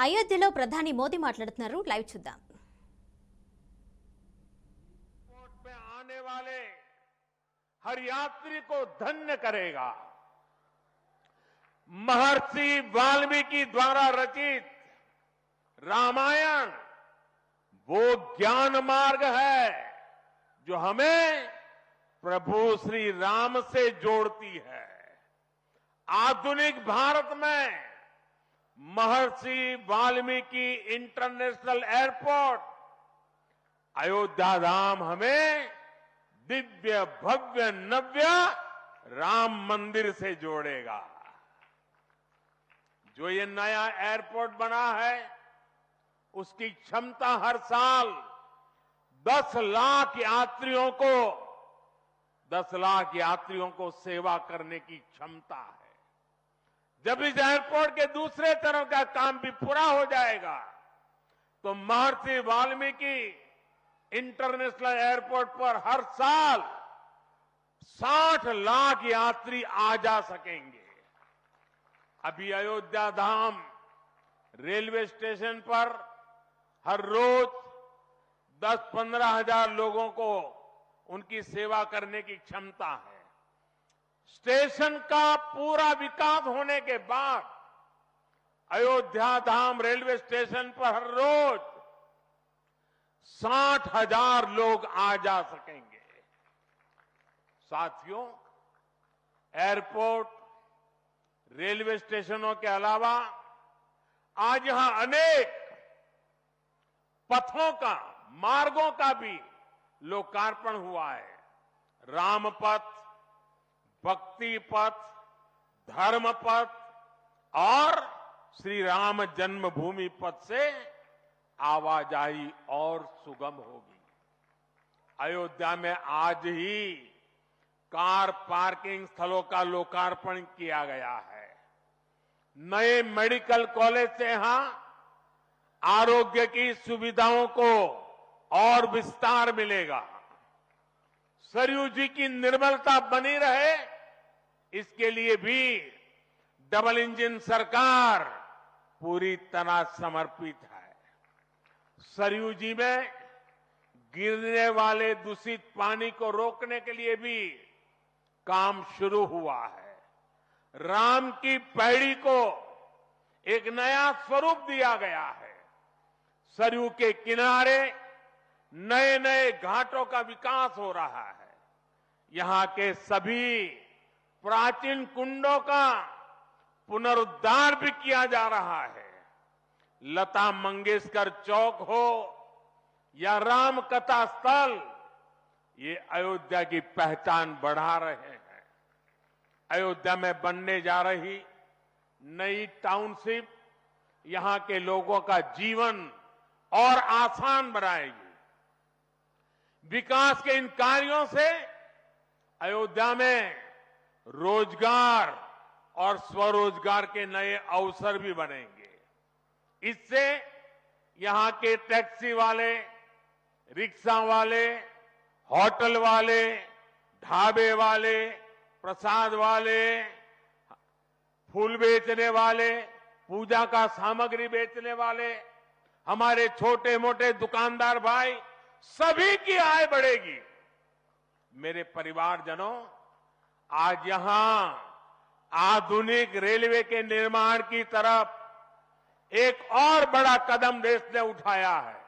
అయోధ్యలో ప్రధాని మోదీ మాట్లాడుతున్నారు. లైవ్ చూద్దాం. में आने वाले हर यात्री को धन्य करेगा। महर्षि वाल्मीकि द्वारा रचित रामायण वो ज्ञान मार्ग है जो हमें प्रभु श्री राम से जोड़ती है। आधुनिक भारत में महर्षि वाल्मीकि इंटरनेशनल एयरपोर्ट अयोध्या धाम हमें दिव्य भव्य नव्य राम मंदिर से जोड़ेगा। जो ये नया एयरपोर्ट बना है उसकी क्षमता हर साल 10 लाख यात्रियों को सेवा करने की क्षमता है। जब इस एयरपोर्ट के दूसरे तरफ का काम भी पूरा हो जाएगा तो महर्षि वाल्मीकि इंटरनेशनल एयरपोर्ट पर हर साल 60 लाख यात्री आ जा सकेंगे। अभी अयोध्या धाम रेलवे स्टेशन पर हर रोज 10-15 हजार लोगों को उनकी सेवा करने की क्षमता है। स्टेशन का पूरा विकास होने के बाद अयोध्या धाम रेलवे स्टेशन पर हर रोज 60,000 लोग आ जा सकेंगे। साथियों, एयरपोर्ट, रेलवे स्टेशनों के अलावा आज यहां अनेक पथों का, मार्गों का भी लोकार्पण हुआ है। राम पथ, भक्ति पथ, धर्म पथ और श्री राम जन्मभूमि पथ से आवाजाही और सुगम होगी। अयोध्या में आज ही कार पार्किंग स्थलों का लोकार्पण किया गया है। नए मेडिकल कॉलेज से यहां आरोग्य की सुविधाओं को और विस्तार मिलेगा। सरयू जी की निर्मलता बनी रहे, इसके लिए भी डबल इंजन सरकार पूरी तरह समर्पित है। सरयू जी में गिरने वाले दूषित पानी को रोकने के लिए भी काम शुरू हुआ है। राम की पैड़ी को एक नया स्वरूप दिया गया है। सरयू के किनारे नए नए घाटों का विकास हो रहा है। यहां के सभी प्राचीन कुंडों का पुनरुद्धार भी किया जा रहा है। लता मंगेशकर चौक हो या राम कथा स्थल, ये अयोध्या की पहचान बढ़ा रहे हैं। अयोध्या में बनने जा रही नई टाउनशिप यहां के लोगों का जीवन और आसान बनाएगी। विकास के इन कार्यों से अयोध्या में रोजगार और स्वरोजगार के नए अवसर भी बनेंगे। इससे यहां के टैक्सी वाले, रिक्शा वाले, होटल वाले, ढाबे वाले, प्रसाद वाले, फूल बेचने वाले, पूजा का सामग्री बेचने वाले, हमारे छोटे मोटे दुकानदार भाई, सभी की आय बढ़ेगी। मेरे परिवारजनों, आज यहां आधुनिक रेलवे के निर्माण की तरफ एक और बड़ा कदम देश ने उठाया है।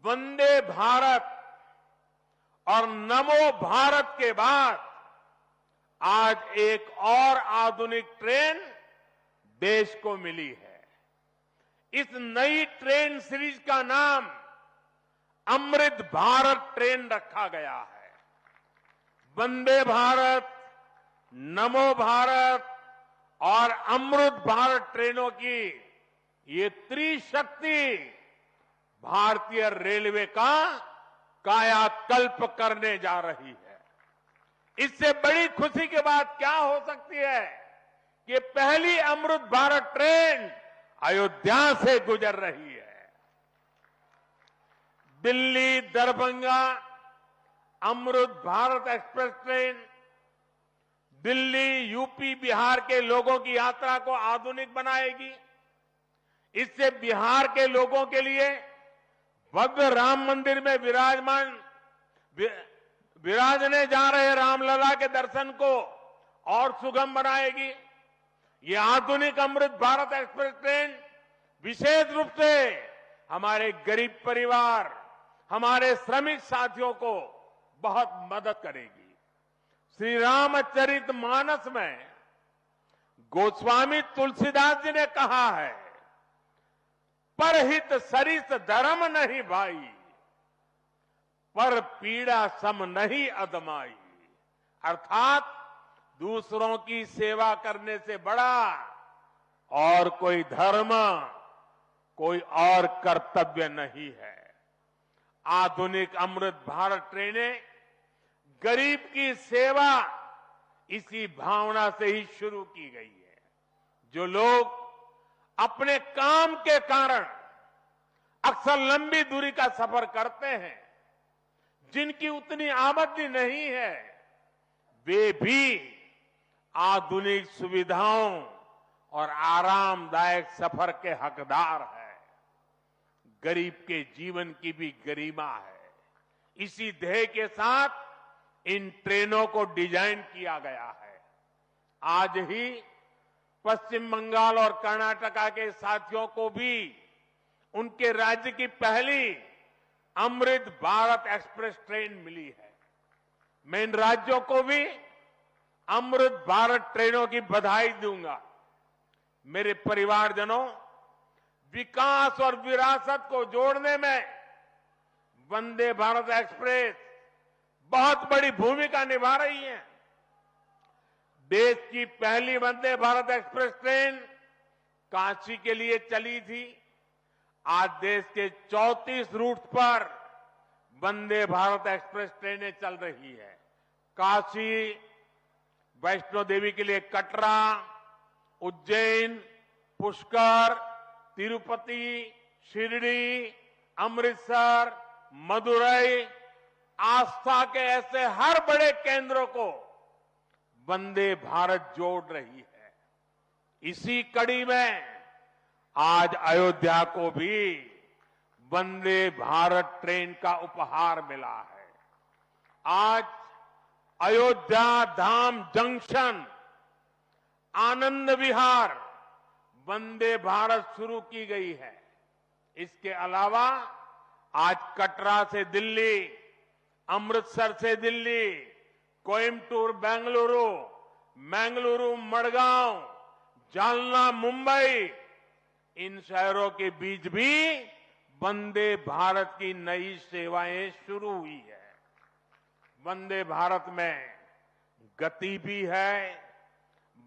वंदे भारत और नमो भारत के बाद आज एक और आधुनिक ट्रेन देश को मिली है। इस नई ट्रेन सीरीज का नाम अमृत भारत ट्रेन रखा गया है। वंदे भारत, नमो भारत और अमृत भारत ट्रेनों की ये त्रिशक्ति भारतीय रेलवे का कायाकल्प करने जा रही है। इससे बड़ी खुशी की बात क्या हो सकती है कि पहली अमृत भारत ट्रेन अयोध्या से गुजर रही है। Delhi Darbhanga Amrit Bharat express train Delhi, UP, Bihar के लोगों की यात्रा को आधुनिक बनाएगी। इससे बिहार के लोगों के लिए भव्य राम मंदिर में विराजने जा रहे रामलला के दर्शन को और सुगम बनाएगी। ये आधुनिक अमृत भारत एक्सप्रेस ट्रेन विशेष रूप से हमारे गरीब परिवार, हमारे श्रमिक साथियों को बहुत मदद करेगी। श्री रामचरित मानस में गोस्वामी तुलसीदास जी ने कहा है, परहित सरिस धर्म नहीं भाई, पर पीड़ा सम नहीं अदमाई। अर्थात दूसरों की सेवा करने से बड़ा और कोई धर्म, कोई और कर्तव्य नहीं है। आधुनिक अमृत भारत ट्रेनें गरीब की सेवा इसी भावना से ही शुरू की गई है। जो लोग अपने काम के कारण अक्सर लंबी दूरी का सफर करते हैं, जिनकी उतनी आमदनी नहीं है, वे भी आधुनिक सुविधाओं और आरामदायक सफर के हकदार हैं। गरीब के जीवन की भी गरिमा है। इसी ध्येय के साथ इन ट्रेनों को डिजाइन किया गया है। आज ही पश्चिम बंगाल और कर्नाटका के साथियों को भी उनके राज्य की पहली अमृत भारत एक्सप्रेस ट्रेन मिली है। मैं इन राज्यों को भी अमृत भारत ट्रेनों की बधाई दूंगा। मेरे परिवारजनों, विकास और विरासत को जोड़ने में वंदे भारत एक्सप्रेस बहुत बड़ी भूमिका निभा रही है। देश की पहली वंदे भारत एक्सप्रेस ट्रेन काशी के लिए चली थी। आज देश के 34 रूट पर वंदे भारत एक्सप्रेस ट्रेनें चल रही है। काशी, वैष्णो देवी के लिए कटरा, उज्जैन, पुष्कर, तिरुपति, शिरडी, अमृतसर, मदुरई, आस्था के ऐसे हर बड़े केंद्रों को वंदे भारत जोड़ रही है। इसी कड़ी में आज अयोध्या को भी वंदे भारत ट्रेन का उपहार मिला है। आज अयोध्या धाम जंक्शन, आनंद विहार वंदे भारत शुरू की गई है। इसके अलावा आज कटरा से दिल्ली, अमृतसर से दिल्ली, कोयम्बटूर बेंगलुरु, मंगलुरु मडगांव, जालना मुंबई, इन शहरों के बीच भी वंदे भारत की नई सेवाएं शुरू हुई है। वंदे भारत में गति भी है,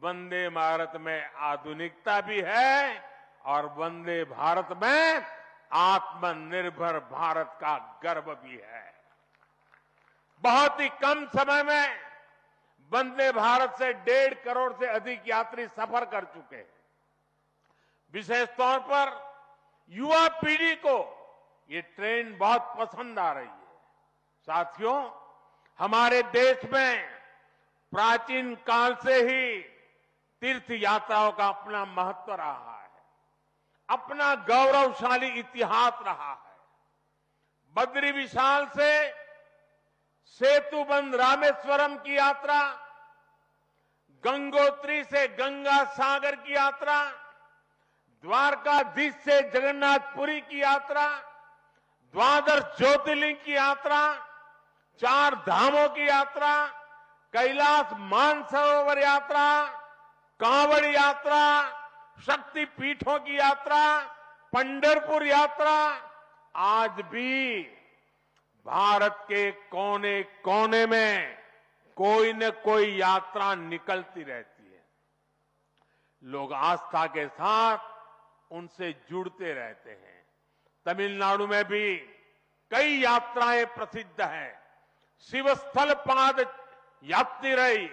वंदे भारत में आधुनिकता भी है और वंदे भारत में आत्मनिर्भर भारत का गर्व भी है। बहुत ही कम समय में वंदे भारत से 1.5 करोड़ से अधिक यात्री सफर कर चुके हैं। विशेष तौर पर युवा पीढ़ी को ये ट्रेन बहुत पसंद आ रही है। साथियों, हमारे देश में प्राचीन काल से ही तीर्थ यात्राओं का अपना महत्व रहा है, अपना गौरवशाली इतिहास रहा है। बद्री विशाल से सेतुबंध रामेश्वरम की यात्रा, गंगोत्री से गंगा सागर की यात्रा, द्वारकाधीश से जगन्नाथपुरी की यात्रा, द्वादश ज्योतिर्लिंग की यात्रा, 4 धामों की यात्रा, कैलाश मानसरोवर यात्रा, कांवड़ यात्रा, शक्ति पीठों की यात्रा, पंढरपुर यात्रा, आज भी भारत के कोने कोने में कोई न कोई यात्रा निकलती रहती है। लोग आस्था के साथ उनसे जुड़ते रहते हैं। तमिलनाडु में भी कई यात्राएं प्रसिद्ध हैं। शिवस्थल पाद यात्रिरई,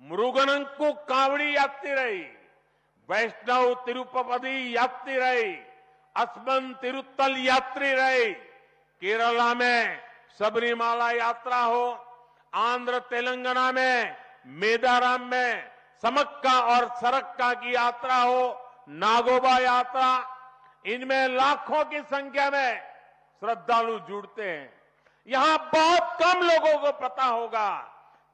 मुरुगनंकु कावड़ी यात्रिरई, वैष्णव तिरुपति यात्रिरई, अस्मन तिरुत्तल यात्रिरई, केरला में सबरीमाला यात्रा हो, आंध्र तेलंगाना में मेदाराम में समक्का और सरक्का की यात्रा हो, नागोबा यात्रा, इनमें लाखों की संख्या में श्रद्धालु जुड़ते हैं। यहां बहुत कम लोगों को पता होगा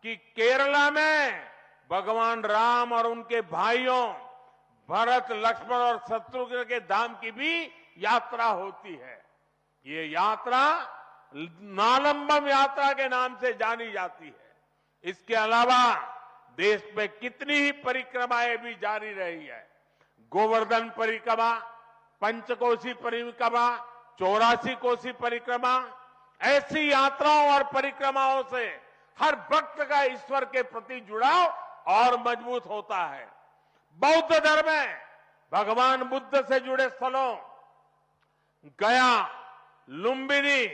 कि केरला में भगवान राम और उनके भाइयों भरत, लक्ष्मण और शत्रुघ्न के धाम की भी यात्रा होती है। ये यात्रा नालंबम यात्रा के नाम से जानी जाती है। इसके अलावा देश में कितनी ही परिक्रमाएं भी जारी रही है। गोवर्धन परिक्रमा, पंचकोशी परिक्रमा, 84 कोसी परिक्रमा, ऐसी यात्राओं और परिक्रमाओं से हर भक्त का ईश्वर के प्रति जुड़ाव और मजबूत होता है। बौद्ध धर्म में भगवान बुद्ध से जुड़े स्थलों गया, लुम्बिनी,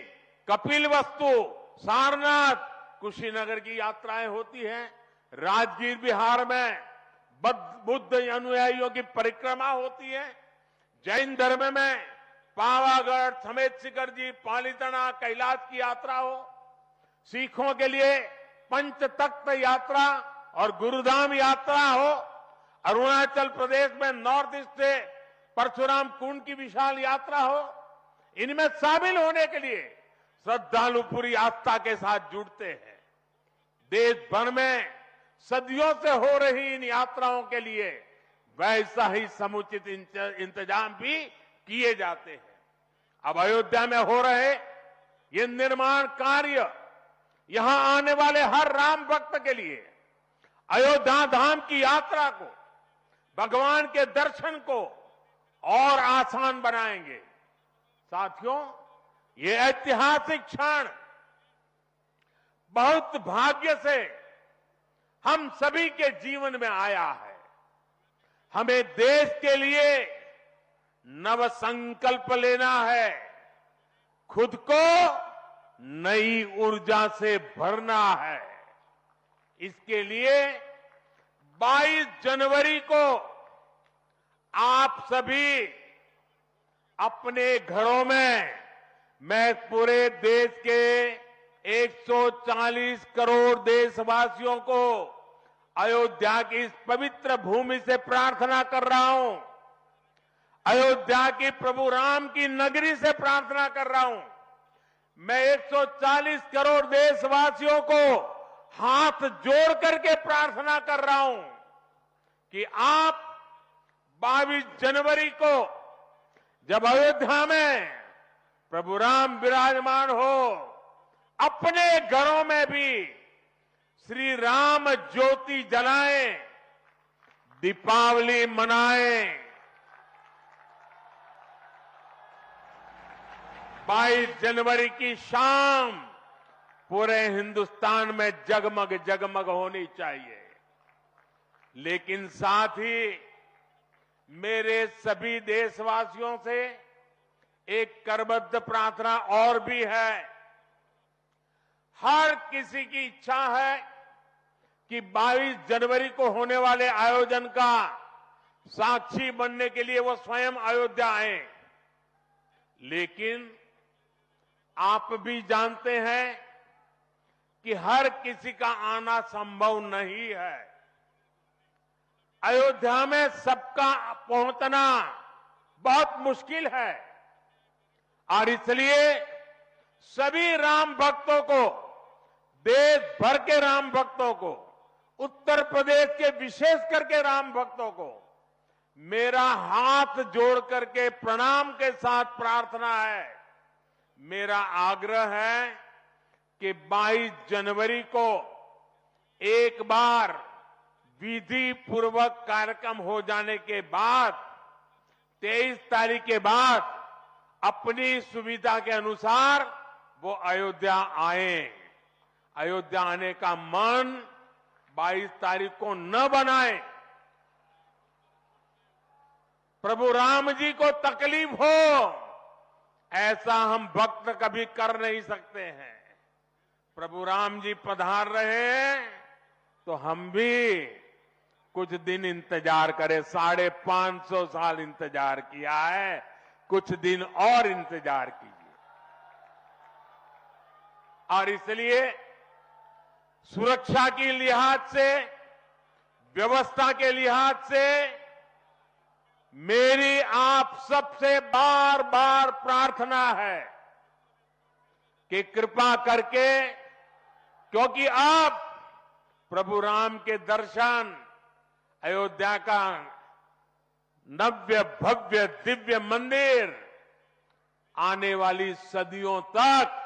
कपिलवस्तु, सारनाथ, कुशीनगर की यात्राएं होती हैं। राजगीर बिहार में बुद्ध अनुयायियों की परिक्रमा होती है। जैन धर्म में पावागढ़, समेत शिखर जी, पालीताना, कैलाश की यात्रा हो। सिखों के लिए पंच तख्त यात्रा और गुरुधाम यात्रा हो। अरुणाचल प्रदेश में नॉर्थ ईस्ट से परशुराम कुंड की विशाल यात्रा हो। इनमें शामिल होने के लिए श्रद्धालु पूरी आस्था के साथ जुड़ते हैं। देश भर में सदियों से हो रही इन यात्राओं के लिए वैसा ही समुचित इंतजाम भी किए जाते हैं। अब अयोध्या में हो रहे ये निर्माण कार्य यहां आने वाले हर राम भक्त के लिए अयोध्या धाम की यात्रा को, भगवान के दर्शन को और आसान बनाएंगे। साथियों, ये ऐतिहासिक क्षण बहुत भाग्य से हम सभी के जीवन में आया है। हमें देश के लिए नव संकल्प लेना है, खुद को नई ऊर्जा से भरना है। इसके लिए 22 जनवरी को आप सभी अपने घरों में, मैं पूरे देश के 140 करोड़ देशवासियों को अयोध्या की इस पवित्र भूमि से प्रार्थना कर रहा हूं। अयोध्या की प्रभु राम की नगरी से प्रार्थना कर रहा हूं। मैं 140 करोड़ देशवासियों को हाथ जोड़ करके प्रार्थना कर रहा हूं कि आप 22 जनवरी को जब अयोध्या में प्रभु राम विराजमान हो, अपने घरों में भी श्री राम ज्योति जलाएं, दीपावली मनाएं। 22 जनवरी की शाम पूरे हिंदुस्तान में जगमग जगमग होनी चाहिए। लेकिन साथ ही मेरे सभी देशवासियों से एक करबद्ध प्रार्थना और भी है। हर किसी की इच्छा है कि 22 जनवरी को होने वाले आयोजन का साक्षी बनने के लिए वो स्वयं अयोध्या आए। लेकिन आप भी जानते हैं कि हर किसी का आना संभव नहीं है। अयोध्या में सबका पहुंचना बहुत मुश्किल है और इसलिए सभी राम भक्तों को, देश भर के राम भक्तों को, उत्तर प्रदेश के विशेष करके राम भक्तों को मेरा हाथ जोड़ करके प्रणाम के साथ प्रार्थना है, मेरा आग्रह है कि 22 जनवरी को एक बार विधि पूर्वक कार्यक्रम हो जाने के बाद 23 तारीख के बाद अपनी सुविधा के अनुसार वो अयोध्या आए। अयोध्या आने का मन 22 तारीख को न बनाए। प्रभु राम जी को तकलीफ हो, ऐसा हम भक्त कभी कर नहीं सकते हैं। प्रभु राम जी पधार रहे हैं तो हम भी कुछ दिन इंतजार करें। 550 साल इंतजार किया है, कुछ दिन और इंतजार कीजिए। और इसलिए सुरक्षा के लिहाज से, व्यवस्था के लिहाज से मेरी आप सबसे बार बार प्रार्थना है कि कृपा करके, क्योंकि आप प्रभु राम के दर्शन, अयोध्या का नव्य भव्य दिव्य मंदिर आने वाली सदियों तक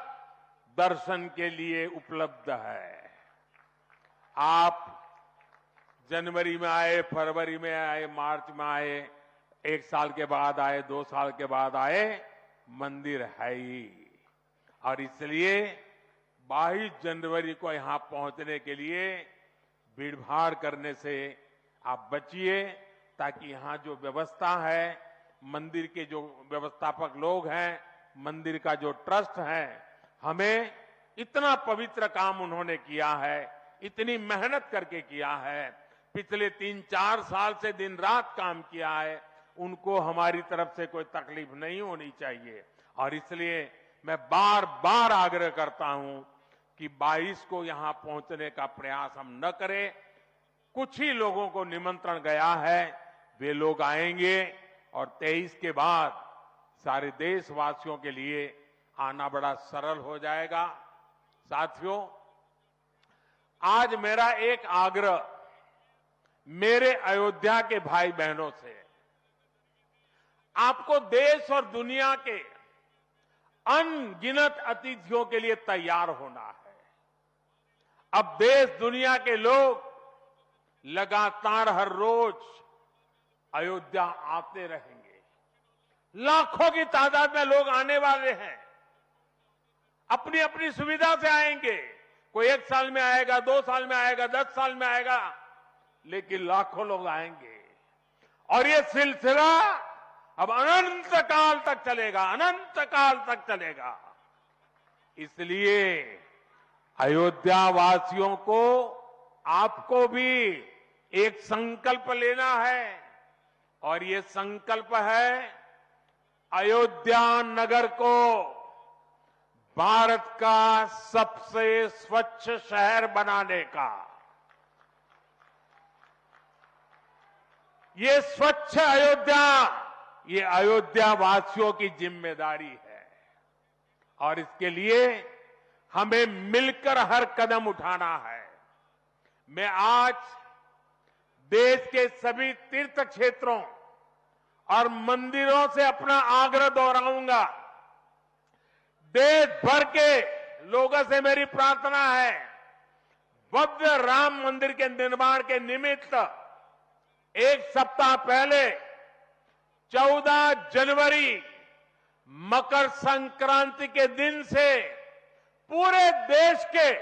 दर्शन के लिए उपलब्ध है। आप जनवरी में आए, फरवरी में आए, मार्च में आए, 1 साल के बाद आए, 2 साल के बाद आए, मंदिर है ही। और इसलिए 22 जनवरी को यहां पहुंचने के लिए भीड़भाड़ करने से आप बचिए, ताकि यहां जो व्यवस्था है, मंदिर के जो व्यवस्थापक लोग हैं, मंदिर का जो ट्रस्ट है, हमें इतना पवित्र काम उन्होंने किया है, इतनी मेहनत करके किया है, पिछले 3-4 साल से दिन रात काम किया है, उनको हमारी तरफ से कोई तकलीफ नहीं होनी चाहिए। और इसलिए मैं बार बार आग्रह करता हूं कि 22 को यहां पहुंचने का प्रयास हम न करें। कुछ ही लोगों को निमंत्रण गया है, वे लोग आएंगे और 23 के बाद सारे देशवासियों के लिए आना बड़ा सरल हो जाएगा। साथियों, आज मेरा एक आग्रह मेरे अयोध्या के भाई बहनों से, आपको देश और दुनिया के अनगिनत अतिथियों के लिए तैयार होना है। अब देश दुनिया के लोग लगातार हर रोज अयोध्या आते रहेंगे, लाखों की तादाद में लोग आने वाले हैं, अपनी अपनी सुविधा से आएंगे। कोई 1 साल में आएगा, 2 साल में आएगा, 10 साल में आएगा, लेकिन लाखों लोग आएंगे। और ये सिलसिला अब अनंत काल तक चलेगा, अनंत काल तक चलेगा। इसलिए अयोध्या वासियों को, आपको भी एक संकल्प लेना है, और ये संकल्प है अयोध्या नगर को भारत का सबसे स्वच्छ शहर बनाने का। ये स्वच्छ अयोध्या, ये अयोध्या वासियों की जिम्मेदारी है, और इसके लिए हमें मिलकर हर कदम उठाना है। मैं आज देश के सभी तीर्थ क्षेत्रों और मंदिरों से अपना आग्रह दोहराऊंगा। देश भर के लोगों से मेरी प्रार्थना है, भव्य राम मंदिर के निर्माण के निमित्त 1 सप्ताह पहले 14 जनवरी मकर संक्रांति के दिन से पूरे देश के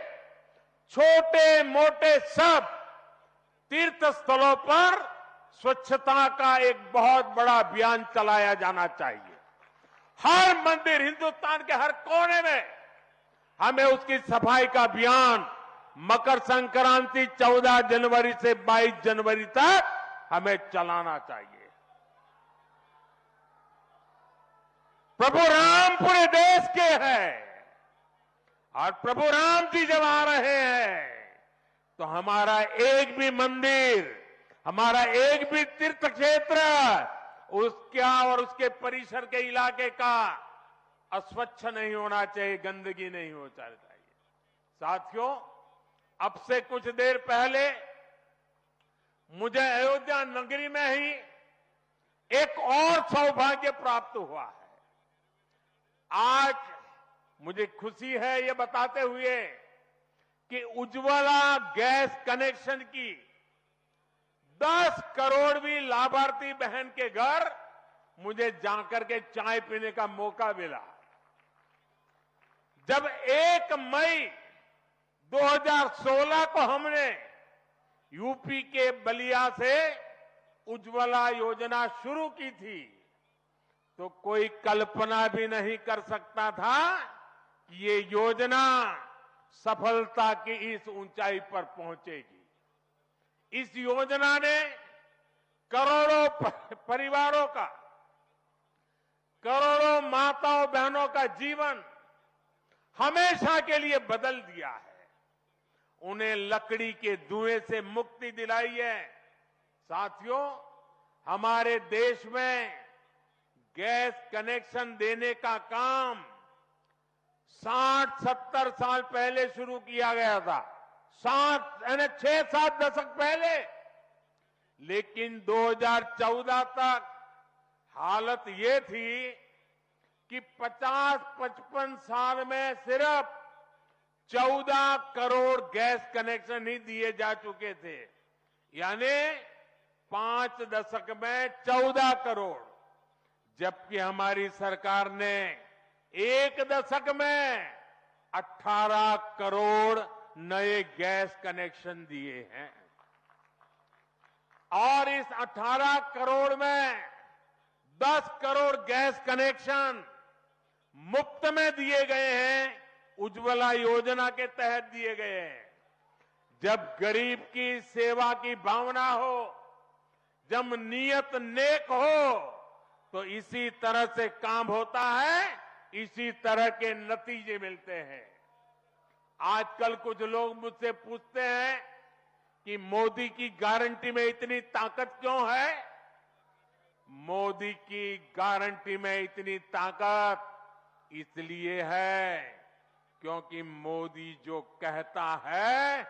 छोटे मोटे सब तीर्थ स्थलों पर स्वच्छता का एक बहुत बड़ा अभियान चलाया जाना चाहिए। हर मंदिर, हिंदुस्तान के हर कोने में हमें उसकी सफाई का अभियान मकर संक्रांति 14 जनवरी से 22 जनवरी तक हमें चलाना चाहिए। प्रभु राम पूरे देश के हैं, और प्रभु राम जी जब आ रहे हैं तो हमारा एक भी मंदिर, हमारा एक भी तीर्थ क्षेत्र उसका और उसके परिसर के इलाके का अस्वच्छ नहीं होना चाहिए, गंदगी नहीं होना चाहिए। साथियों, अब से कुछ देर पहले मुझे अयोध्या नगरी में ही एक और सौभाग्य प्राप्त हुआ है। आज मुझे खुशी है ये बताते हुए कि उज्ज्वला गैस कनेक्शन की 10 करोड़वीं लाभार्थी बहन के घर मुझे जाकर के चाय पीने का मौका मिला। जब 1 मई 2016 को हमने यूपी के बलिया से उज्ज्वला योजना शुरू की थी, तो कोई कल्पना भी नहीं कर सकता था कि ये योजना सफलता की इस ऊंचाई पर पहुंचेगी। इस योजना ने करोड़ों परिवारों का, करोड़ों माताओं बहनों का जीवन हमेशा के लिए बदल दिया है। उन्हें लकड़ी के धुएं से मुक्ति दिलाई है। साथियों, हमारे देश में गैस कनेक्शन देने का काम 60-70 साल पहले शुरू किया गया था। 6-7 दशक पहले। लेकिन 2014 तक हालत ये थी कि 50-55 साल में सिर्फ 14 करोड़ गैस कनेक्शन ही दिए जा चुके थे। यानी 5 दशक में 14 करोड़, जबकि हमारी सरकार ने 1 दशक में 18 करोड़ नए गैस कनेक्शन दिए हैं। और इस 18 करोड़ में 10 करोड़ गैस कनेक्शन मुफ्त में दिए गए हैं, उज्ज्वला योजना के तहत दिए गए हैं। जब गरीब की सेवा की भावना हो, जब नियत नेक हो, तो इसी तरह से काम होता है, इसी तरह के नतीजे मिलते हैं। आजकल कुछ लोग मुझसे पूछते हैं कि मोदी की गारंटी में इतनी ताकत क्यों है? मोदी की गारंटी में इतनी ताकत इसलिए है क्योंकि मोदी जो कहता है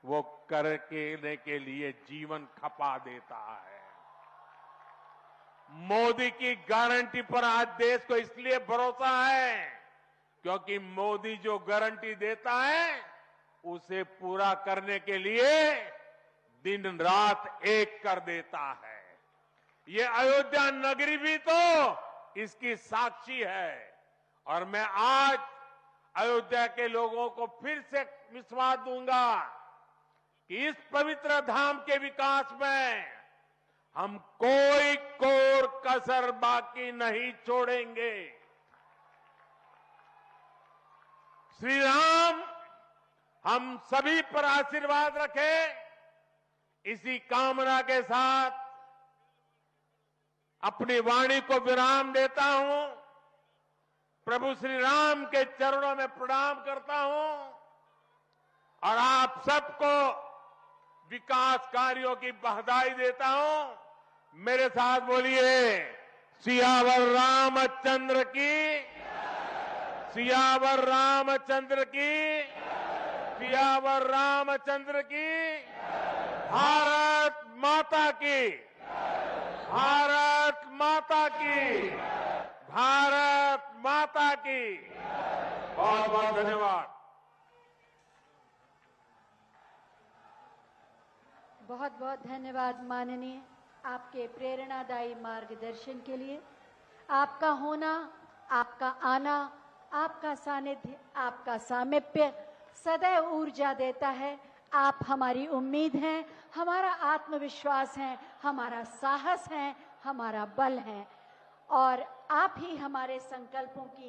वो करने के लिए जीवन खपा देता है। मोदी की गारंटी पर आज देश को इसलिए भरोसा है क्योंकि मोदी जो गारंटी देता है उसे पूरा करने के लिए दिन रात एक कर देता है। ये अयोध्या नगरी भी तो इसकी साक्षी है। और मैं आज अयोध्या के लोगों को फिर से विश्वास दूंगा कि इस पवित्र धाम के विकास में हम कोई कोर कसर बाकी नहीं छोड़ेंगे। श्री राम हम सभी पर आशीर्वाद रखें, इसी कामना के साथ अपनी वाणी को विराम देता हूं। प्रभु श्री राम के चरणों में प्रणाम करता हूं और आप सबको विकास कार्यों की बधाई देता हूं। मेरे साथ बोलिए, सियावर रामचंद्र की, सियावर रामचंद्र की, सियावर रामचंद्र की, भारत माता की, भारत माता की, भारत माता की। बहुत बहुत धन्यवाद। बहुत बहुत धन्यवाद माननीय, आपके प्रेरणादायी मार्गदर्शन के लिए। आपका होना, आपका आना, आपका सानिध्य, आपका सामीप्य सदैव ऊर्जा देता है। आप हमारी उम्मीद हैं, हमारा आत्मविश्वास है, हमारा साहस है, हमारा बल है और आप ही हमारे संकल्पों की